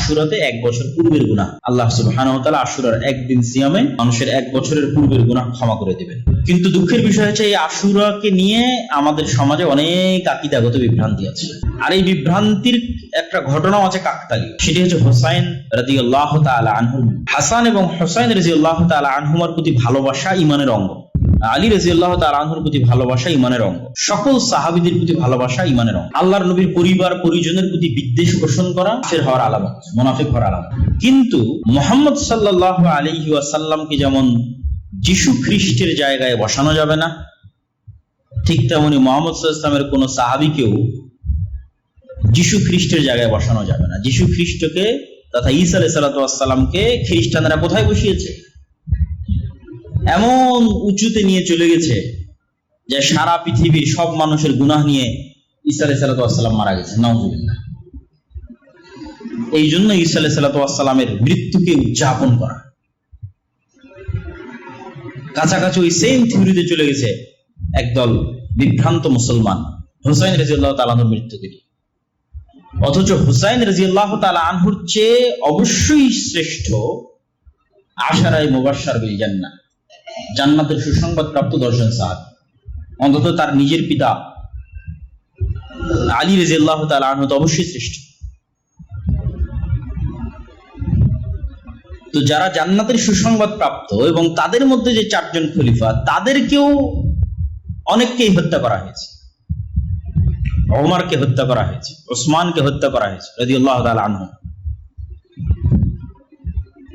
আশুরাতে 1 বছর পূর্বের গুনাহ আল্লাহ সুবহানাহু ওয়া তাআলা আশুরার একদিন সিয়ামে মানুষের 1 বছরের পূর্বের গুনাহ ক্ষমা করে দিবেন। কিন্তু দুঃখের বিষয় হচ্ছে এই আশুরাকে নিয়ে আমাদের সমাজে অনেক আকীদাগত বিভ্রান্তি আছে। আর এই বিভ্রান্তির একটা ঘটনাও আছে কাকতালীয়। সেটি হচ্ছে হুসাইন রাদিয়াল্লাহু তাআলা আনহু। হাসান এবং হুসাইন রাদিয়াল্লাহু তাআলা আনহুমার প্রতি ভালোবাসা ঈমানের অঙ্গ। আলী রাদিয়াল্লাহু তাআলা আনহুর প্রতি ভালোবাসা ঈমানের অঙ্গ। সকল সাহাবীদের প্রতি ভালোবাসা ঈমানের অঙ্গ। আল্লাহর নবীর পরিবার পরিজনের প্রতি বিদ্বেষ পোষণ করা কাফের হওয়ার আলামত, মুনাফিক হওয়ার আলামত। কিন্তু মুহাম্মদ সাল্লাল্লাহু আলাইহি ওয়াসাল্লামকে যেমন যিশু খ্রিস্টের জায়গায় বসানো যাবে না, ঠিক তেমনি মুহাম্মদ সাল্লাল্লাহু আলাইহি ওয়াসাল্লামের কোন সাহাবীকেও যিশু খ্রিস্টের জায়গায় বসানো যাবে না। যিশু খ্রিস্টকে তথা ঈসা আলাইহিস সালাতু ওয়াস সালামকে খ্রিস্টানরা কোথায় বসিয়েছে? এমন উঁচুতে নিয়ে চলে গেছে যে সারা পৃথিবীর সব মানুষের গুনাহ নিয়ে ঈসা আলাইহিস সালাতু ওয়াস সালাম মারা গেছে। নাউযুবিল্লাহ। এই জন্য ঈসা আলাইহিস সালাতু ওয়াস সালামের মৃত্যুকে উদযাপন করা, কাছাকাছি ওই সেম থিওরিতে চলে গেছে একদল বিভ্রান্ত মুসলমান হুসাইন রাদিয়াল্লাহু তাআলা আনহুর মৃত্যুকে। অথচ হুসাইন রাদিয়াল্লাহু তাআলা আনহুর চেয়ে অবশ্যই শ্রেষ্ঠ আশারায়ে মুবাশশার বিল জান্নাহ, জান্নাতের সুসংবাদ প্রাপ্ত 10 জন সাহাবী। অন্তত তার নিজের পিতা আলী রাদিয়াল্লাহু তাআলা আনহু তো অবশ্যই শ্রেষ্ঠ। তো যারা জান্নাতের সুসংবাদ প্রাপ্ত এবং তাদের মধ্যে যে 4 জন খলিফা, তাদেরকেও অনেককেই হত্যা করা হয়েছে। ওমরকে হত্যা করা হয়েছে, ওসমানকে হত্যা করা হয়েছে রাদিয়াল্লাহু তাআলা আনহু।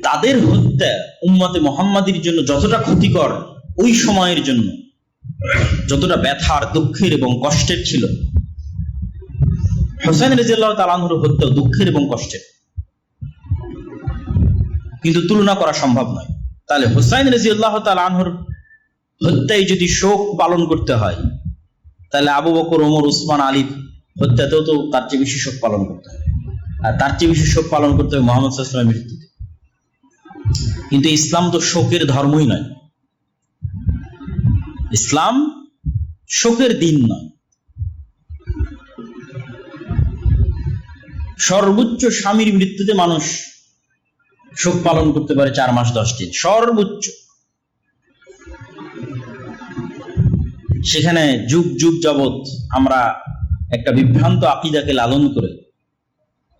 তাদের হত্যা উম্মতে মুহাম্মাদীর জন্য যতটা ক্ষতিকর, ওই সময়ের জন্য যতটা ব্যথার, দুঃখের এবং কষ্টের ছিল, হুসাইন রাদিয়াল্লাহু তাআলা আনহুর হত্যা দুঃখের এবং কষ্টের, কিন্তু তুলনা করা সম্ভব নয়। তাহলে হুসাইন রাদিয়াল্লাহু তাআলা আনহুর হত্যায় যদি শোক পালন করতে হয়, তাহলে আবু বকর, ওমর, উসমান, আলীর হত্যাতেও তো তার চেয়ে বেশি শোক পালন করতে হবে। আর তার চেয়ে বেশি শোক পালন করতে হবে মুহাম্মদ সাল্লাল্লাহু আলাইহি ওয়াসাল্লামের মৃত্যুতে। কিন্তু ইসলাম তো শোকের ধর্মই নয়, ইসলাম শোকের দিন নয়। সর্বোচ্চ স্বামীর মৃত্যুতে মানুষ শোক পালন করতে পারে 4 মাস 10 দিন, সর্বোচ্চ। সেখানে যুগ যুগ যাবত আমরা একটা বিভ্রান্ত আকীদাকে লালন করে,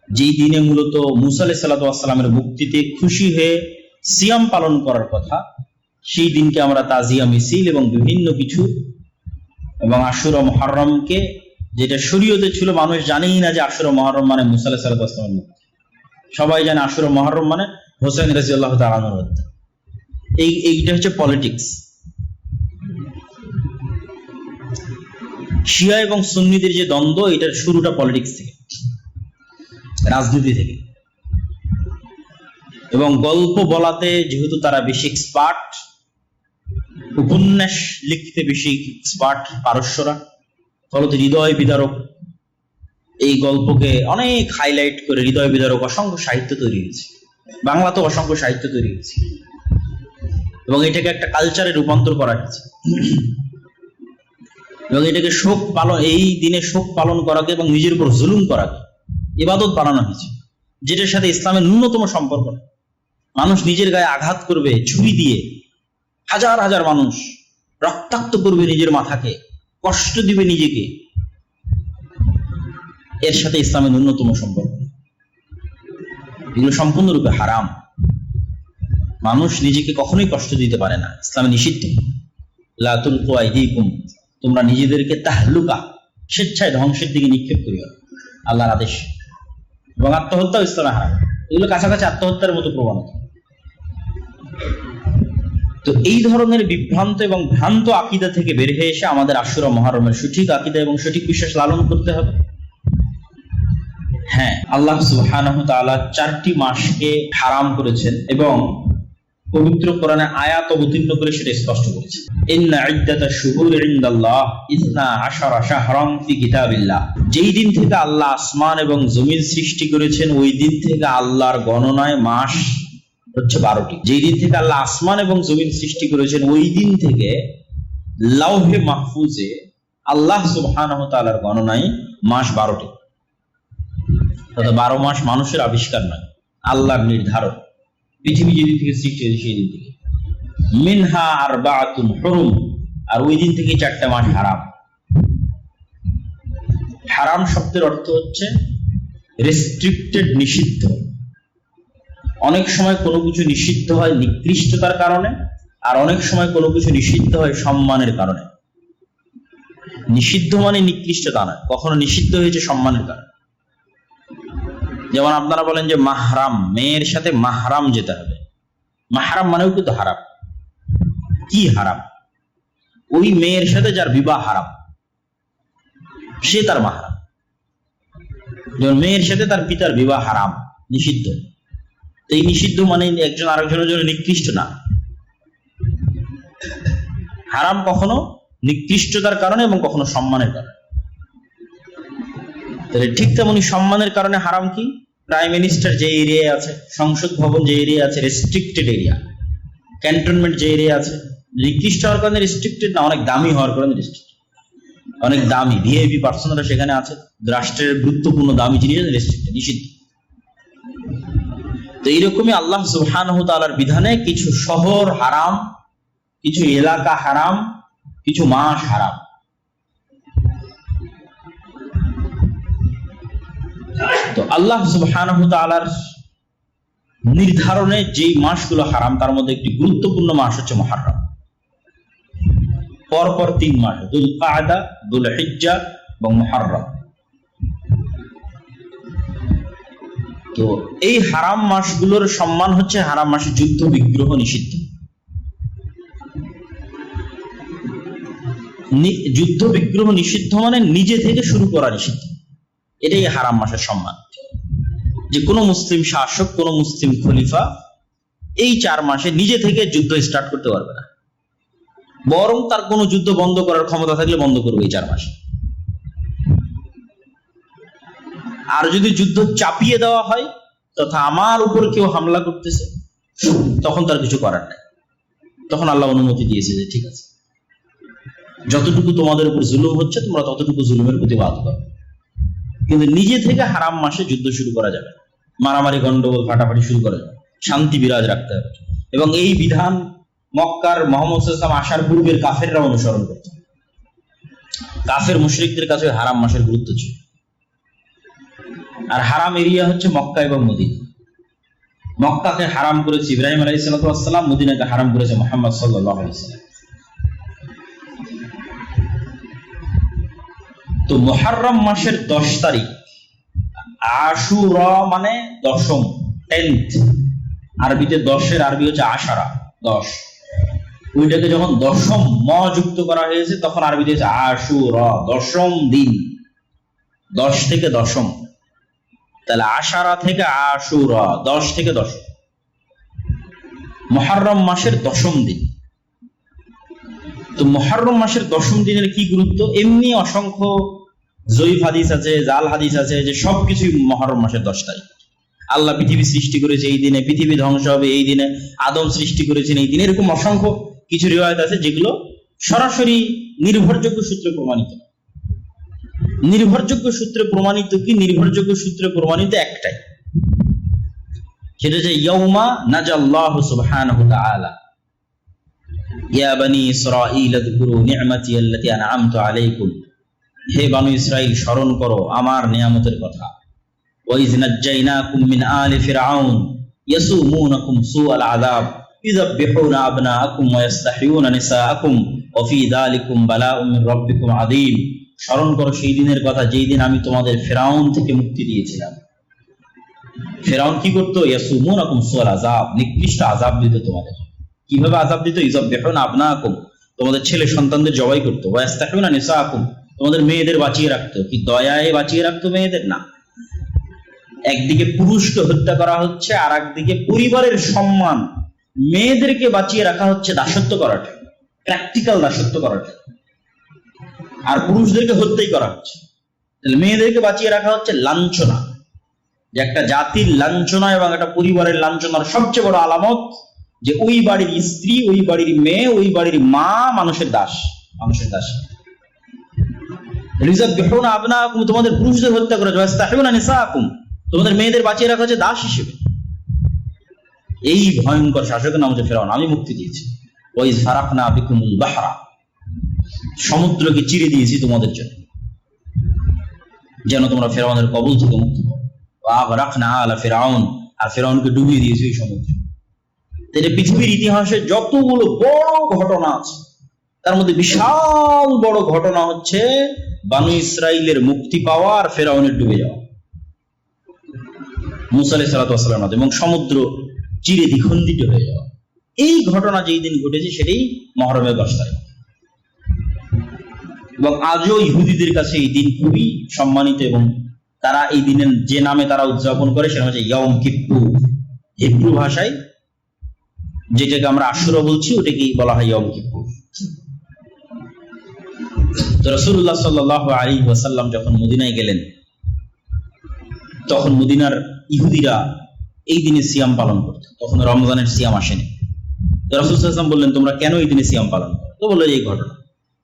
যেই দিনে মূলত মুসা আলাইহিস সালাতু ওয়াস সালামের মুক্তিতে খুশি হয়ে সিয়াম পালন করার কথা, সেই দিনকে আমরা তাজিয়া মিছিল এবং বিভিন্ন কিছু, এবং আশুরা মুহররমকে, যেটা শরীয়তে ছিল মানুষ জানেই না যে আশুরা মুহররম মানে মুসা আলাইহিস সালাতু ওয়াস সালামের মুক্তি। সবাই জানে আশুরা মুহররম মানে হুসাইন রাদিয়াল্লাহু তাআলা আনহুর হত্যা। এইটা হচ্ছে পলিটিক্স। শিয়া এবং সুন্নিদের যে দ্বন্দ্ব, এটার শুরুটা পলিটিক্স থেকে, রাজনীতি থেকে। এবং গল্প বলাতে যেহেতু তারা বেশি এক্সপার্ট, উপন্যাস লিখতে বেশি এক্সপার্ট পারস্যরা, ফলত হৃদয় বিদারক এই গল্পকে অনেক হাইলাইট করে হৃদয় বিদারক অসংখ্য সাহিত্য তৈরি হয়েছে। বাংলাতেও অসংখ্য সাহিত্য তৈরি হয়েছে এবং এটাকে একটা কালচারে রূপান্তর করা হয়েছে। এবং এটাকে শোক পালন, এই দিনে শোক পালন করাকে এবং নিজের উপর জুলুম করাকে ইবাদত বানানো হয়েছে, যেটার সাথে ইসলামের ন্যূনতম সম্পর্ক নেই। মানুষ নিজের গায়ে আঘাত করবে ছুরি দিয়ে, হাজার হাজার মানুষ রক্তাক্ত করবে নিজের মাথাকে, কষ্ট দিবে নিজেকে, এর সাথে ইসলামের ন্যূনতম সম্পর্ক নেই। এগুলো সম্পূর্ণরূপে হারাম। মানুষ নিজেকে কখনোই কষ্ট দিতে পারে না, ইসলামে নিষিদ্ধ। লা তুলকু আইদিকুম, তোমরা নিজেদেরকে তাহলুকা, স্বেচ্ছায় ধ্বংসের দিকে নিক্ষেপ করিও না, আল্লাহর আদেশ। এবং আত্মহত্যা ইসলামে হারাম। এগুলো কাছাকাছি আত্মহত্যার মতো প্রবণতা। তো এই ধরনের বিভ্রান্ত এবং ভ্রান্ত আকীদা থেকে বের হয়ে এসে আমাদের আশুরা মুহররমের সঠিক আকীদা এবং সঠিক বিশ্বাস লালন করতে হবে। হ্যাঁ, আল্লাহ সুবহানাহু ওয়া তাআলা 4টি মাসকে হারাম করেছেন এবং পবিত্র কোরআনে আয়াত অবতীর্ণ করে সেটা স্পষ্ট করেছেন। ইন্না ইদ্দাতাশ শুহুরি ইনদাল্লাহ 12 শাহরান ফি কিতাবিল্লাহ। যেই দিন থেকে আল্লাহ আসমান এবং জমিন সৃষ্টি করেছেন, ওই দিন থেকে আল্লাহর গণনায় মাস হচ্ছে 12টি। যেই দিন থেকে আল্লাহ আসমান এবং জমিন সৃষ্টি করেছেন, ওই দিন থেকে লাওহে মাহফুজে আল্লাহ সুবহানাহু ওয়া তাআলার গণনায় মাস 12টি। তবে 12 মাস মানুষের আবিষ্কার নয়, আল্লাহর নির্ধারণ, পৃথিবী যেদিন থেকে সৃষ্টি হয়েছে সেই দিন থেকে। মিনহা আরবাআতুন হুরুম, আর ওই দিন থেকে 4টা মাস হারাম। হারাম শব্দের অর্থ হচ্ছে রেস্ট্রিক্টেড, নিষিদ্ধ। অনেক সময় কোনো কিছু নিষিদ্ধ হয় নিকৃষ্টতার কারণে, আর অনেক সময় কোনো কিছু নিষিদ্ধ হয় সম্মানের কারণে। নিষিদ্ধ মানে নিকৃষ্টতা নয়, কখনো নিষিদ্ধ হয়েছে সম্মানের কারণে। যেমন আপনারা বলেন যে মাহরাম, মেয়ের সাথে মাহরাম যেতে হবে। মাহরাম মানেও কিন্তু হারাম। কি হারাম? ওই মেয়ের সাথে যার বিবাহ হারাম, সে তার মাহরাম। যেমন মেয়ের সাথে তার পিতার বিবাহ হারাম, নিষিদ্ধ। এই নিষিদ্ধ মানে একজন আরেকজনের জন্য নিকৃষ্ট না। হারাম কখনো নিকৃষ্টতার কারণে এবং কখনো সম্মানের কারণে। তাহলে ঠিক তেমনি সম্মানের কারণে হারাম কি? প্রাইম মিনিস্টার যে এরিয়ায় আছে, সংসদ ভবন যে এরিয়া আছে, রেস্ট্রিক্টেড এরিয়া। ক্যান্টনমেন্ট যে এরিয়া আছে, নিকৃষ্ট হওয়ার কারণে রেস্ট্রিক্টেড না, অনেক দামি হওয়ার কারণে রেস্ট্রিক্টেড। অনেক দামি ভিআইপি পার্সনরা সেখানে আছে, রাষ্ট্রের গুরুত্বপূর্ণ দামি জিনিস রেস্ট্রিক্টেড, নিষিদ্ধ। তো এইরকমই আল্লাহ সুবহানাহু ওয়া তাআলার বিধানে কিছু শহর হারাম, কিছু এলাকা হারাম, কিছু মাস হারাম। তো আল্লাহ সুবহানাহু ওয়া তাআলার নির্ধারণে যেই মাসগুলো হারাম তার মধ্যে একটি গুরুত্বপূর্ণ মাস হচ্ছে মুহররম। পরপর 3 মাস, যুলকাদা, যুলহিজ্জা এবং মুহররম। তো এই হারাম মাসগুলোর সম্মান হচ্ছে, হারাম মাসে যুদ্ধ বিগ্রহ নিষিদ্ধ। যুদ্ধ বিগ্রহ নিষিদ্ধ মানে নিজে থেকে শুরু করা নিষিদ্ধ। এটাই হারাম মাসের সম্মান। যে কোনো মুসলিম শাসক, কোনো মুসলিম খলিফা এই 4 মাসে নিজে থেকে যুদ্ধ স্টার্ট করতে পারবে না, বরং তার কোনো যুদ্ধ বন্ধ করার ক্ষমতা থাকলে বন্ধ করবে এই 4 মাসে। আর যদি যুদ্ধ চাপিয়ে দেওয়া হয়, তথা আমার উপর কেউ হামলা করতেছে, তখন তার কিছু করার নাই। তখন আল্লাহ অনুমতি দিয়েছে যে ঠিক আছে, যতটুকু তোমাদের উপর জুলুম হচ্ছে তোমরা ততটুকু জুলুমের প্রতিবাদ করো। কিন্তু নিজে থেকে হারাম মাসে যুদ্ধ শুরু করা যাবে, মারামারি, গন্ডগোল, ফাটাফাটি শুরু করা যাবে। শান্তি বিরাজ রাখতে হবে। এবং এই বিধান মক্কার মুহাম্মদ সাল্লাল্লাহু আলাইহি ওয়াসাল্লাম আসার পূর্বের কাফেররা অনুসরণ করত। কাফের মুশরিকদের কাছে হারাম মাসের গুরুত্ব ছিল। আর হারাম এরিয়া হচ্ছে মক্কা এবং মদিনা। মক্কাকে হারাম করেছে ইব্রাহিম আলাইহিস সালাম, মদিনাকে হারাম করেছে মুহাম্মদ সাল্লাল্লাহু আলাইহি ওয়াসাল্লাম। তো মুহররম মাসের 10 তারিখ, আশুরা মানে দশম, 10th। আরবিতে 10-এর আরবি হচ্ছে আশারা, 10। ওইটাকে যখন দশম ম যুক্ত করা হয়েছে তখন আরবিতে হচ্ছে আশুরা, দশম দিন। 10 থেকে দশম, তাহলে আশারা থেকে আশুরা, 10 থেকে দশম। মুহররম মাসের দশম দিন। তো মুহররম মাসের দশম দিনের কি গুরুত্ব? এমনি অসংখ্য জয়ীফ হাদিস আছে, জাল হাদিস আছে, যে সবকিছুই মুহররম মাসের 10 তারিখ। আল্লাহ পৃথিবী সৃষ্টি করেছে এই দিনে, পৃথিবী ধ্বংস হবে এই দিনে, আদম সৃষ্টি করেছেন এই দিনে। এরকম অসংখ্য কিছু রিওয়ায়াত আছে যেগুলো সরাসরি নির্ভরযোগ্য সূত্রে প্রমাণিত। নির্ভরযোগ্য সূত্রে প্রমাণিত কি? নির্ভরযোগ্য সূত্রে প্রমাণিত একটাই, সেটা হচ্ছে ইয়াউমা নাজাল্লাহু সুবহানাহু ওয়া তাআলা ইয়া বানি ইসরাঈল আযকুরু নি'মাতি আল্লাতী আন'আমতু আলাইকুম। হে বানু ইসরাইল, স্মরণ করো আমার নিয়ামতের কথা। ওয়া ইয নাজ্জাইনাকুম মিন আলি ফিরআউন ইয়াসুমুনাকুম সুআল আযাব ইযাববিহুনা আবনাআকুম ওয়া ইস্তাহইয়ুনা নিসাআকুম ওয়া ফী যালিকুম বালাউম মির রাব্বিকুম আযীম। স্মরণ করো সেই দিনের কথা যেই দিন আমি তোমাদের ফিরআউন থেকে মুক্তি দিয়েছিলাম। ফিরআউন কি করত? ইয়াসুমুনাকুম সুআল আযাব, নিকৃষ্ট আযাব দিত তোমাদের। কিভাবে আযাব দিত? ইযাববিহুনা আবনাআকুম, তোমাদের ছেলে সন্তানদের জবাই করতো। ওয়া ইস্তাহইয়ুনা নিসাআকুম, তোমাদের মেয়েদের বাঁচিয়ে রাখতো। কি দয়ায় বাঁচিয়ে রাখতো মেয়েদের? না, একদিকে পুরুষকে হত্যা করা হচ্ছে, আর একদিকে পরিবারের সম্মান, মেয়েদেরকে বাঁচিয়ে রাখা হচ্ছে দাসত্ব করাটা, প্র্যাকটিক্যাল দাসত্ব করাটা, আর পুরুষদেরকে হত্যাই করা হচ্ছে। তাহলে মেয়েদেরকে বাঁচিয়ে রাখা হচ্ছে লাঞ্ছনা, যে একটা জাতির লাঞ্ছনা এবং একটা পরিবারের লাঞ্ছনার সবচেয়ে বড় আলামত যে ওই বাড়ির স্ত্রী, ওই বাড়ির মেয়ে, ওই বাড়ির মা মানুষের দাস, মানুষের দাস। রিযাববিহুনা আবনাআকুম, তোমাদের পুরুষদের হত্যা করেছে। ওয়া ইস্তাহইয়ুনা নিসাআকুম, তোমাদের মেয়েদের বাঁচিয়ে রাখা হচ্ছে দাস হিসেবে। এই ভয়ঙ্কর শাসকের নাম হচ্ছে ফেরাউন, আমি মুক্তি দিয়েছি। ওই ফারাকনা বিকুমুল বাহরা, সমুদ্রকে চিরে দিয়েছি তোমাদের জন্য, যেন তোমরা ফেরাউনের কবল থেকে মুক্তি পাও। ওয়াগরাকনা আলা ফিরাউন, আর ফেরাউনকে ডুবিয়ে দিয়েছি এই সমুদ্রে। তাহলে পৃথিবীর ইতিহাসে যতগুলো বড় ঘটনা আছে তার মধ্যে বিশাল বড় ঘটনা হচ্ছে বানু ইসরাইলের মুক্তি পাওয়া আর ফেরাউনের ডুবে যাওয়া মুসা আলাইহিস সালাতু ওয়াস সালামের মাধ্যমে, এবং সমুদ্র চিরে দ্বিখণ্ডিত হয়ে যাওয়া। এই ঘটনা যেই দিন ঘটেছে সেটাই মুহররমের 10 তারিখ, এবং আজও ইহুদিদের কাছে এই দিন খুবই সম্মানিত, এবং তারা এই দিনের যে নামে তারা উদযাপন করে সেটা হচ্ছে ইয়ম কিপ্পুর। হিব্রু ভাষায় যেটাকে আমরা আশুরা বলছি ওটাকেই বলা হয় ইয়ম কিপ্পুর। তো রাসূলুল্লাহ সাল্লাল্লাহু আলাইহি ওয়াসাল্লাম যখন মদিনায় গেলেন তখন মদিনার ইহুদিরা এই দিনে সিয়াম পালন করত, তখন রমজানের সিয়াম আসেনি। তো রাসূল সাল্লাল্লাহু আলাইহি ওয়াসাল্লাম বললেন, তোমরা কেন এই দিনে সিয়াম পালন করো? তো বললো এই ঘটনা।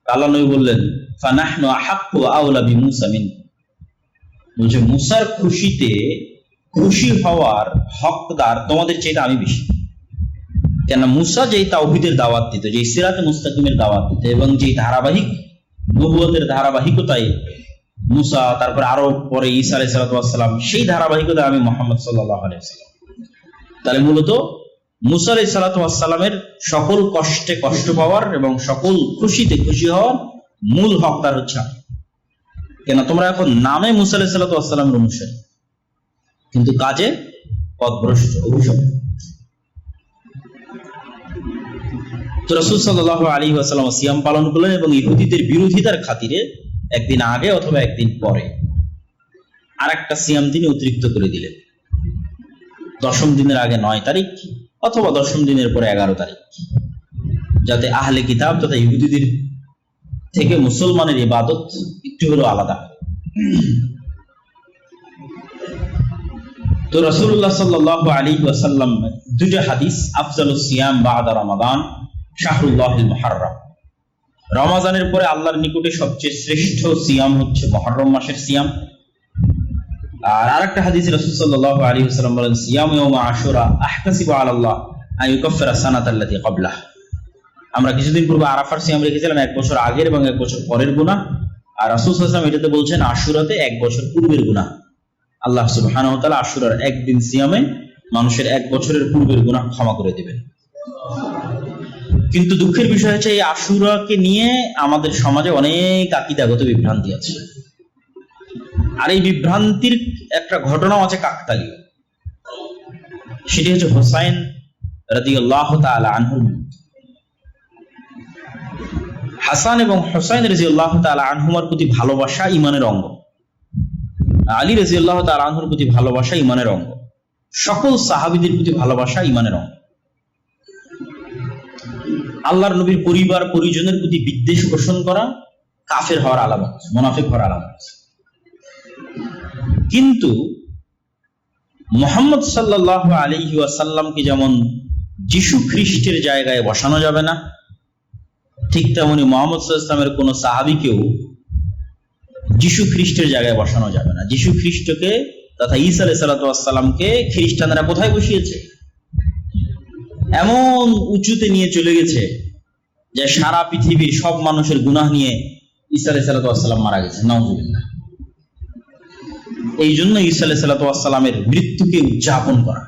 আল্লাহ নবী বললেন, ফানাহনু আহাক্কু আওলা বিমূসা মিনকুম, বলছে মুসার খুশিতে খুশি হওয়ার হকদার তোমাদের চেয়ে আমি বেশি। কেন মুসা যেই তাওহীদের দাওয়াত দিত, যেই সিরাতে মুস্তাকিমের দাওয়াত দিত, এবং যেই ধারাবাহিক নবুয়তের ধারাবাহিকতায় মুসা, তারপর আরো পরে ঈসা আলাইহিস সালাম, সেই ধারাবাহিকতায় আমি মুহাম্মদ সাল্লাল্লাহু আলাইহি ওয়াসাল্লাম। তাহলে মূলত মুসা আলাইহিস সালামের সকল কষ্টে কষ্ট পাওয়ার এবং সকল খুশিতে খুশি হওয়ার মূল হকদার হচ্ছে আমি। কেন তোমরা এখন নামে মুসা আলাইহিস সালামের অনুসারী, কিন্তু কাজে পথভ্রষ্ট, অভিশপ্ত। তো রাসূল সাল্লাল্লাহু আলাইহি ওয়াসাল্লাম সিয়াম পালন করলেন, এবং ইহুদিদের বিরোধিতার খাতিরে একদিন আগে অথবা একদিন পরে আরেকটা সিয়াম দিন অতিরিক্ত করে দিলেন। 10ম দিনের আগে 9 তারিখ অথবা 10ম দিনের পরে 11 তারিখ, যাতে আহলে কিতাব তথা ইহুদিদের থেকে মুসলমানের ইবাদত একটু হলেও আলাদা। তো রাসূলুল্লাহ সাল্লাল্লাহু আলাইহি ওয়াসাল্লাম দুটো হাদিস, আফজালুস সিয়াম বা'দা রমাদান শাহরুল্লাহিল মুহাররম, রমাদানের পরে আল্লাহর নিকটে সবচেয়ে শ্রেষ্ঠ সিয়াম হচ্ছে মুহররম মাসের সিয়াম। আর আরেকটা হাদিসে রাসূল সাল্লাল্লাহু আলাইহি ওয়াসাল্লাম বলেন, সিয়াম ইয়াউম আশুরা আহতাসিবু আলাল্লাহ আন ইউকাফফিরা সানাতাল্লাতী ক্বাবলাহ। আমরা কিছুদিন পূর্বে আরাফার সিয়াম রেখেছিলাম 1 বছর আগের এবং 1 বছর পরের গুনাহ, আর রাসূল সাল্লাল্লাহু আলাইহি ওয়াসাল্লাম এটাতে বলছেন আশুরাতে 1 বছর পূর্বের গুনাহ। আল্লাহ সুবহানাহু ওয়া তাআলা আশুরার একদিন সিয়ামে মানুষের 1 বছরের পূর্বের গুনাহ ক্ষমা করে দিবেন। কিন্তু দুঃখের বিষয় হচ্ছে এই আশুরাকে নিয়ে আমাদের সমাজে অনেক আকীদাগত বিভ্রান্তি আছে, আর এই বিভ্রান্তির একটা ঘটনাও আছে কাকতালীয়। সেটি হচ্ছে হুসাইন রাদিয়াল্লাহু তাআলা আনহু। হাসান এবং হুসাইন রাদিয়াল্লাহু তাআলা আনহুমার প্রতি ভালোবাসা ঈমানের অঙ্গ, আলী রাদিয়াল্লাহু তাআলা আনহুর প্রতি ভালোবাসা ঈমানের অঙ্গ, সকল সাহাবীদের প্রতি ভালোবাসা ঈমানের অঙ্গ। আল্লাহর নবীর পরিবার পরিজনের প্রতি বিদ্বেষ পোষণ করা কাফের হওয়ার আলামত, মুনাফিক হওয়ার আলামত। কিন্তু মুহাম্মদ সাল্লাল্লাহু আলাইহি ওয়াসাল্লামকে যেমন যিশু খ্রিস্টের জায়গায় বসানো যাবে না, ঠিক তেমনি মুহাম্মদ সাল্লাল্লাহু আলাইহি ওয়াসাল্লামের কোন সাহাবীকেও যিশু খ্রিস্টের জায়গায় বসানো যাবে না। যিশু খ্রিস্টকে তথা ঈসা আলাইহিস সালামকে খ্রিস্টানরা কোথায় বসিয়েছে? এমন উঁচুতে নিয়ে চলে গেছে যে সারা পৃথিবীর সব মানুষের গুনাহ নিয়ে ঈসা আলাইহিস সালাম মারা গেছে, নাউযুবিল্লাহ। এই জন্য ঈসা আলাইহিস সালামের মৃত্যুকে উদযাপন করা,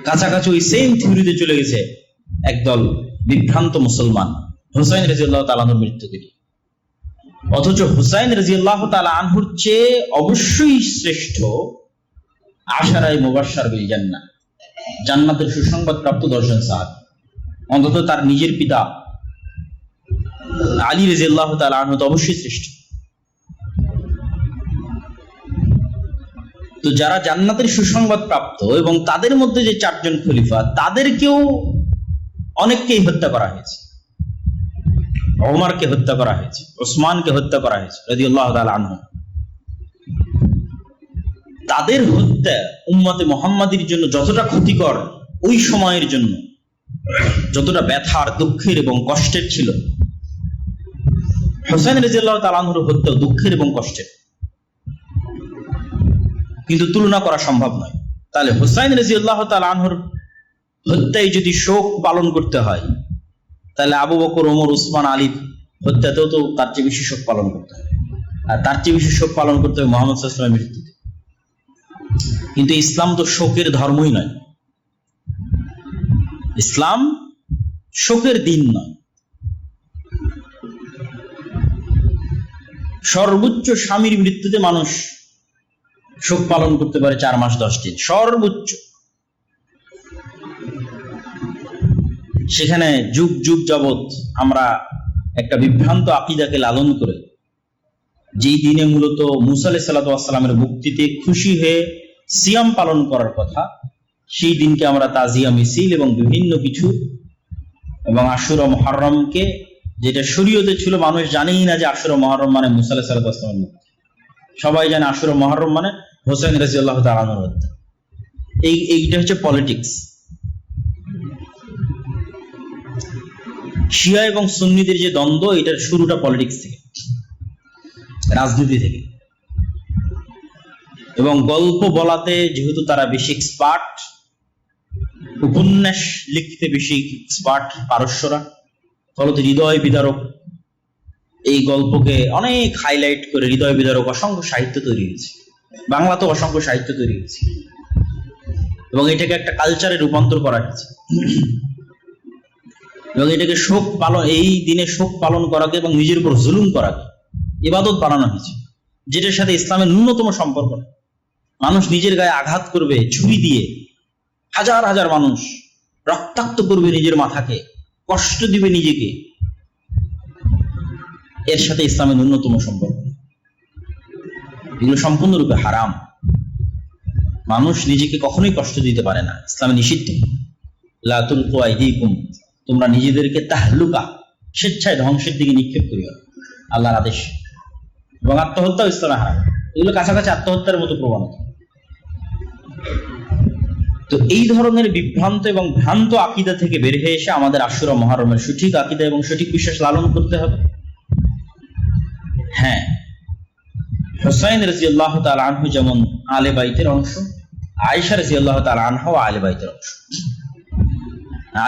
কাছাকাছি ওই সেম থিওরিতে চলে গেছে একদল বিভ্রান্ত মুসলমান হুসাইন রাদিয়াল্লাহু তাআলা আনহুর মৃত্যুকে। অথচ হুসাইন রাদিয়াল্লাহু তাআলা আনহুর চেয়ে অবশ্যই শ্রেষ্ঠ আশারায়ে মুবাশশার বিল জান্নাহ, জান্নাতের সুসংবাদ প্রাপ্ত 10 জন সাহাবী। অন্তত তার নিজের পিতা আলী রাদিয়াল্লাহু তাআলা আনহু তো অবশ্যই শ্রেষ্ঠ। তো যারা জান্নাতের সুসংবাদ প্রাপ্ত এবং তাদের মধ্যে যে 4 জন খলিফা, তাদেরকেও অনেককেই হত্যা করা হয়েছে। ওমরকে হত্যা করা হয়েছে, ওসমানকে হত্যা করা হয়েছে রাদিয়াল্লাহু তাআলা আনহু। তাদের হত্যা উম্মতে মুহাম্মাদীর জন্য যতটা ক্ষতিকর, ওই সময়ের জন্য যতটা ব্যথার, দুঃখের এবং কষ্টের ছিল, হুসাইন রাদিয়াল্লাহু তাআলা আনহুর হত্যা দুঃখের এবং কষ্টের, কিন্তু তুলনা করা সম্ভব নয়। তাহলে হুসাইন রাদিয়াল্লাহু তাআলা আনহুর হত্যায় যদি শোক পালন করতে হয়, তাহলে আবু বকর, ওমর, উসমান, আলীর হত্যাতেও তো তার চেয়ে বেশি শোক পালন করতে হবে, আর তার চেয়ে বেশি শোক পালন করতে হবে মুহাম্মদ সাল্লাল্লাহু আলাইহি ওয়াসাল্লামের মৃত্যুতে। কিন্তু ইসলাম তো শোকের ধর্মই নয়, ইসলাম শোকের দিন নয়। সর্বোচ্চ স্বামীর মৃত্যুতে মানুষ শোক পালন করতে পারে 4 মাস 10 দিন সর্বোচ্চ। সেখানে যুগ যুগ যাবৎ আমরা একটা বিভ্রান্ত আকীদাকে লালন করে, যেই দিনে মূলত মুসা আলাইহিস সালাতু ওয়াস সালামের মুক্তিতে খুশি হয়ে সিয়াম পালন করার কথা, সেই দিনকে আমরা তাজিয়া মিছিল এবং বিভিন্ন কিছু, এবং আশুরা মুহররমকে, যেটা শরীয়তে ছিল মানুষ জানেই না যে আশুরা মুহররম মানে মুসা আলাইহিস সালাতু ওয়াস সালামের মুক্তি। সবাই জানে আশুরা মুহররম মানে হোসেন রাদিয়াল্লাহু তাআলা আনহুর হত্যা। এইটা হচ্ছে পলিটিক্স। শিয়া এবং সুন্নিদের যে দ্বন্দ্ব, এটার শুরুটা পলিটিক্স থেকে, রাজনীতি থেকে। এবং গল্প বলাতে যেহেতু তারা বেশি এক্সপার্ট, উপন্যাস লিখতে বেশি এক্সপার্ট পারস্যরা, ফলত হৃদয় বিদারক এই গল্পকে অনেক হাইলাইট করে হৃদয় বিদারক অসংখ্য সাহিত্য তৈরি হয়েছে, বাংলাতেও অসংখ্য সাহিত্য তৈরি হয়েছে, এবং এটাকে একটা কালচারে রূপান্তর করা হয়েছে। এবং এটাকে শোক পালন, এই দিনে শোক পালন করাকে এবং নিজের উপর জুলুম করাকে ইবাদত বানানো হয়েছে, যেটার সাথে ইসলামের ন্যূনতম সম্পর্ক নেই। মানুষ নিজের গায়ে আঘাত করবে ছুরি দিয়ে, হাজার হাজার মানুষ রক্তাক্ত করবে নিজের মাথাকে, কষ্ট দিবে নিজেকে, এর সাথে ইসলামের ন্যূনতম সম্পর্ক নেই। এগুলো সম্পূর্ণরূপে হারাম। মানুষ নিজেকে কখনোই কষ্ট দিতে পারে না, ইসলামে নিষিদ্ধ। লা তুলকু আইদিকুম, তোমরা নিজেদেরকে তাহলুকা, স্বেচ্ছায় ধ্বংসের দিকে নিক্ষেপ করিও, আল্লাহর আদেশ। এবং আত্মহত্যা ইসলামে হারাম। এগুলো কাছাকাছি আত্মহত্যার মতো প্রবণতা। তো এই ধরনের বিভ্রান্ত এবং ভ্রান্ত আকীদা থেকে বের হয়ে এসে আমাদের আশুরা মুহররমের সঠিক আকীদা এবং সঠিক বিশ্বাস লালন করতে হবে। হ্যাঁ, হুসাইন রাদিয়াল্লাহু তাআলা আনহু যেমন আলে বাইতের অংশ, আয়েশা রাদিয়াল্লাহু তাআলা আনহা আলে বাইতের অংশ।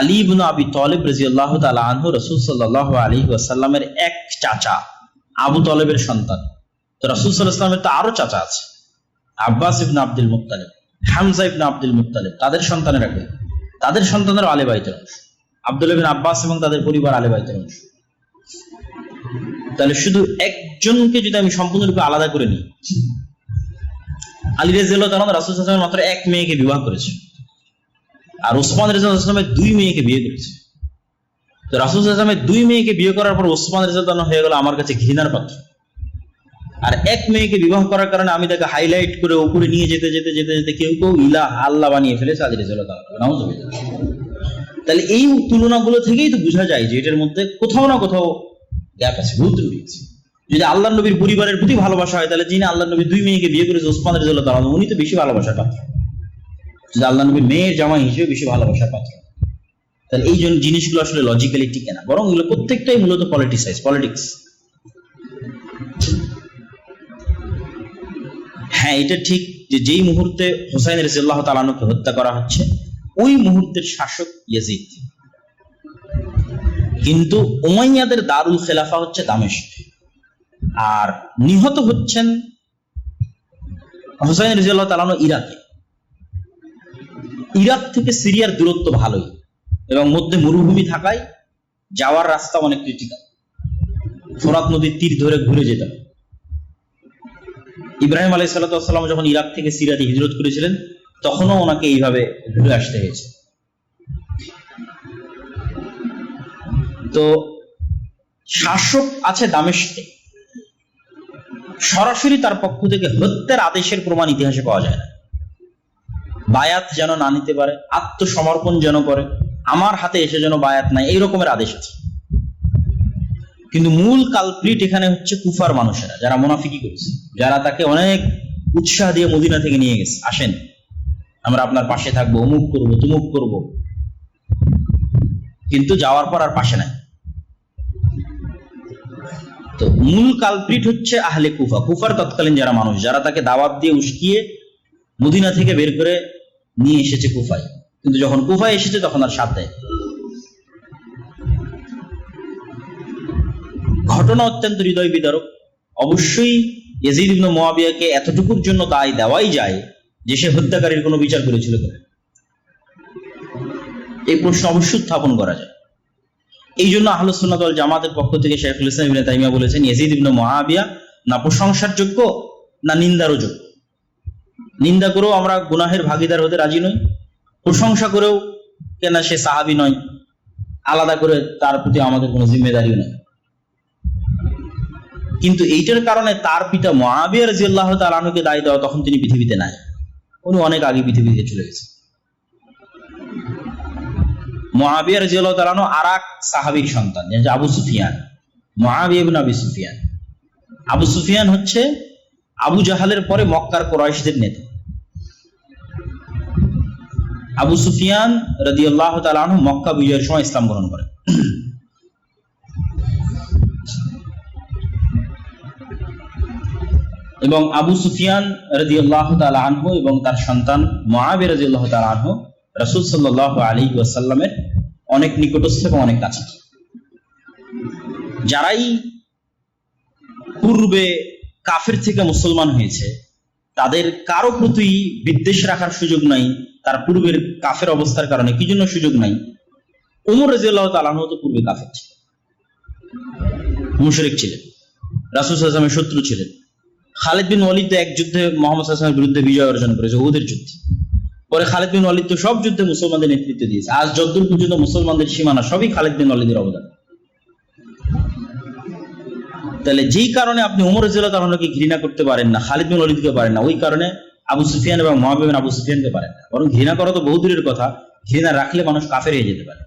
আলী ইবনে আবি তালিব রাদিয়াল্লাহু তাআলা আনহু রাসূল সাল্লাল্লাহু আলাইহি ওয়াসাল্লামের এক চাচা, আবু তালেবের সন্তান। তো রাসূল সাল্লাল্লাহু আলাইহি ওয়াসাল্লামের তো আরো চাচা আছে, আব্বাস ইবনে আব্দুল মুত্তালিব, হামজা ইবনে আব্দুল মুত্তালিব, তাদের সন্তানেরা কে? তাদের সন্তানেরা আলে বাইতের অংশ। আব্দুল্লাহ ইবনে আব্বাস এবং তাদের পরিবার আলে বাইতের অংশ। তাহলে শুধু একজনকে যদি আমি সম্পূর্ণরূপে আলাদা করে নিই, আলী রাদিয়াল্লাহু তাআলা রাসূল সাল্লাল্লাহু আলাইহি ওয়াসাল্লাম মাত্র এক মেয়েকে বিবাহ করেছে, আর ওসমান রাদিয়াল্লাহু আনহু 2 মেয়েকে বিয়ে করেছে। তো রাসূল সাল্লাল্লাহু আলাইহি ওয়াসাল্লাম 2 মেয়েকে বিয়ে করার পর ওসমান রাদিয়াল্লাহু আনহু হয়ে গেল আমার কাছে ঘৃণার পাত্র। আর এক মেয়েকে বিবাহ করার কারণে আমি তাকে হাইলাইট করে উপরে নিয়ে যেতে যেতে যেতে যেতে কেউ কেউ ইলাহ, আল্লাহ বানিয়ে ফেলেছে আলী রাদিয়াল্লাহু তাআলা। নাউযুবিল্লাহ। তাহলে এই তুলনাগুলো থেকেই তো বোঝা যায় যে এটার মধ্যে কোথাও না কোথাও গ্যাপ আছে, ভুল ত্রুটি আছে। যদি আল্লাহর নবীর পরিবারের প্রতি ভালোবাসা হয়, তাহলে যিনি আল্লাহর নবী 2 মেয়েকে বিয়ে করেছে ওসমান রাদিয়াল্লাহু তাআলা, উনি তো বেশি ভালোবাসার পাত্র। যদি আল্লাহর নবীর মেয়ের জামাই হিসেবে বেশি ভালোবাসার পাত্র, তাহলে এই জিনিসগুলো আসলে লজিক্যালি টিকে না, বরং এগুলো প্রত্যেকটাই মূলত পলিটিক্স। হ্যাঁ, এটা ঠিক যে যেই মুহূর্তে হুসাইন রাদিয়াল্লাহু তাআলা আনহুকে হত্যা করা হচ্ছে, ওই মুহূর্তের শাসক ইয়াজিদ, কিন্তু উমাইয়াদের দারুল খেলাফা হচ্ছে দামেস্ক। আর নিহত হচ্ছেন হুসাইন রাদিয়াল্লাহু তাআলা আনহু ইরাকে। ইরাক থেকে সিরিয়ার দূরত্ব ভালোই, এবং মধ্যে মরুভূমি থাকায় যাওয়ার রাস্তা অনেক ক্রিটিক্যাল। ফোরাত নদীর তীর ধরে ঘুরে যেতে হবে। ইব্রাহিম আলাইহিস সালাতু ওয়াস সালাম যখন ইরাক থেকে সিরিয়াতে হিজরত করেছিলেন, তখনও ওনাকে এইভাবে ঘুরে আসতে হয়েছে। তো শাসক আছে দামেস্কে, সরাসরি তার পক্ষ থেকে হত্যার আদেশের প্রমাণ ইতিহাসে পাওয়া যায় না। বায়াত যেন না নিতে পারে, আত্মসমর্পণ যেন করে, আমার হাতে এসে যেন বায়াত নাই, এই রকমের আদেশ আছে। কিন্তু মূল কালপ্রিট এখানে হচ্ছে কুফার মানুষেরা, যারা মুনাফিকি করেছে, যারা তাকে অনেক উৎসাহ দিয়ে মদিনা থেকে নিয়ে গেছে, আসেন আমরা আপনার পাশে থাকবো, অমুক করবো, তুমুক করবো, কিন্তু যাওয়ার পর আর পাশে নাই। তো মূল কালপ্রিট হচ্ছে আহলে কুফা, কুফার তৎকালীন যারা মানুষ, যারা তাকে দাওয়াত দিয়ে উস্কিয়ে মদিনা থেকে বের করে নিয়ে এসেছে কুফায়, কিন্তু যখন কুফায় এসেছে তখন আর সাথ দেয়। ঘটনা অত্যন্ত হৃদয় বিদারক। অবশ্যই ইয়াজিদ ইবনে মুআবিয়াকে এতটুকুর জন্য দায় দেওয়াই যায় যে সে হত্যাকারীর কোনো বিচার করেছিল কিনা, এই প্রশ্ন অবশ্যই উত্থাপন করা যায়। এই জন্য আহলুস সুন্নাত ওয়াল জামাতের পক্ষ থেকে শাইখুল ইসলাম ইবনে তাইমিয়া বলেছেন, ইয়াজিদ ইবনে মুআবিয়া না প্রশংসার যোগ্য না নিন্দারও যোগ্য। নিন্দা করেও আমরা গুনাহের ভাগীদার হতে রাজি নই, প্রশংসা করেও কেন সে সাহাবী নয়, আলাদা করে তার প্রতি আমাদের কোনো জিম্মেদারিও নেই। কিন্তু এইটার কারণে তার পিতা মুআবিয়া রাদিয়াল্লাহু তাআলা আনহুকে দায় দেওয়া, তখন তিনি পৃথিবীতে নাই, উনি অনেক আগে পৃথিবী থেকে চলে গেছে। মুআবিয়া রাদিয়াল্লাহু তাআলা আনহু আরেক সাহাবীর সন্তান, যে আবু সুফিয়ান, মুআবিয়া ইবনে আবি সুফিয়ান। আবু সুফিয়ান হচ্ছে আবু জাহালের পরে মক্কার কুরাইশদের নেতা। আবু সুফিয়ান রাদিয়াল্লাহু তাআলা আনহু মক্কা বিজয়ের সময় ইসলাম গ্রহণ করেন। এবং আবু সুফিয়ান রাদিয়াল্লাহু তাআলা আনহু এবং তার সন্তান মুআবিয়া রাদিয়াল্লাহু তাআলা আনহু রাসূল সাল্লাল্লাহু আলাইহি ওয়াসাল্লামের অনেক নিকটস্থ এবং অনেক কাছে। যারাই পূর্বে কাফের থেকে মুসলমান হয়েছে তাদের কারো প্রতি বিদ্বেষ রাখার সুযোগ নাই, তার পূর্বের কাফের অবস্থার কারণে। কি জন্য সুযোগ নাই? ওমর রাদিয়াল্লাহু তাআলা আনহু তো পূর্বে কাফের ছিলেন, মুশরিক ছিলেন, রাসূল সাল্লাল্লাহু আলাইহি ওয়াসাল্লামের শত্রু ছিলেন। খালিদ বিন ওয়ালিদ এক যুদ্ধে মুহাম্মদ সাল্লাল্লাহু আলাইহি ওয়াসাল্লামের বিরুদ্ধে বিজয় অর্জন করেছে, উহুদের যুদ্ধে। পরে খালিদ বিন ওয়ালিদ তো সব যুদ্ধে মুসলমানদের নেতৃত্ব দিয়েছে। আজ যতদূর পর্যন্ত মুসলমানদের সীমানা সবই খালিদ বিন ওয়ালিদের অবদান। তাহলে যেই কারণে আপনি ওমর রাদিয়াল্লাহু তাআলা আনহুকে ঘৃণা করতে পারেন না, খালিদ বিন ওয়ালিদকে পারেন না, ওই কারণে আবু সুফিয়ান এবং মুআবিয়া বিন আবু সুফিয়ানকে পারেন না। বরং ঘৃণা করা তো বহু দূরের কথা, ঘৃণা রাখলে মানুষ কাফের হয়ে যেতে পারে।